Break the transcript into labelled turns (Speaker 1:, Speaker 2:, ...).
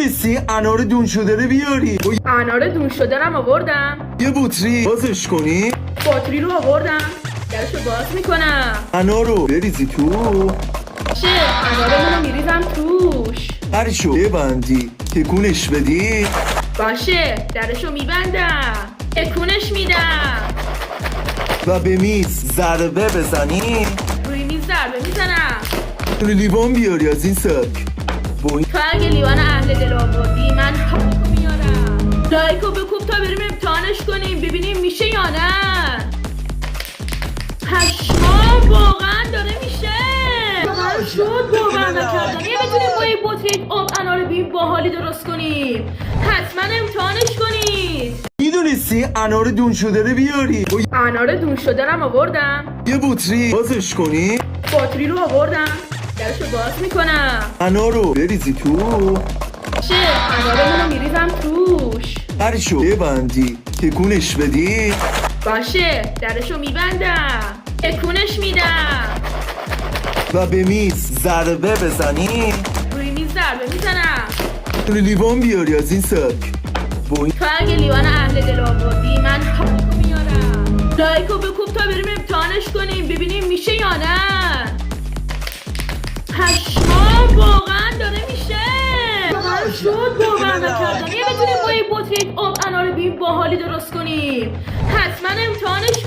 Speaker 1: میدونستی انار دون شده رو بیاری؟
Speaker 2: انار دون شده رم آوردم.
Speaker 1: یه بطری بازش کنی؟
Speaker 2: باتری رو آوردم. درشو باز میکنم.
Speaker 1: انار رو بریزی تو.
Speaker 2: چه انارمون رو میریزم توش.
Speaker 1: درشو ببندی تکونش بدی.
Speaker 2: باشه درشو میبندم. تکونش میدم.
Speaker 1: و به میز ضربه بزنی.
Speaker 2: روی میز ضربه میزنم.
Speaker 1: لیوان بیاری از این سبک.
Speaker 2: تو اگه لیوان اهل دل آوردی من حالکو میارم. لایکو بکوب تا بریم امتحانش کنیم ببینیم میشه یا نه. پشمام واقعا داره میشه. واقعا شد باور نکردم. یه میتونیم با این بطری آب انار بیم باحالی درست کنیم. حتما امتحانش کنید.
Speaker 1: میدونستی انار دون شده رو بیاری؟
Speaker 2: انار دون شده رم آوردم.
Speaker 1: یه بطری بازش کنی.
Speaker 2: باتری رو آوردم. درشو باز میکنم.
Speaker 1: انار رو بریزی تو.
Speaker 2: چه انارمون رو میریزم توش.
Speaker 1: درشو ببندی تکونش بدی.
Speaker 2: باشه درشو میبندم. تکونش میدم.
Speaker 1: و به میز ضربه بزنی.
Speaker 2: روی میز ضربه میزنم.
Speaker 1: لیوان بیاری از این سبک.
Speaker 2: تو اگه لیوان اهل دل آوردی من حالکو میارم. لایکو بکوب تا بریم امتحانش کنیم ببینیم میشه یا نه. پشمام واقعا داره میشه. واقعا شد باور نکردم. یه میتونیم با این بطری آب انار بیم باحالی درست کنیم. حتما امتحانش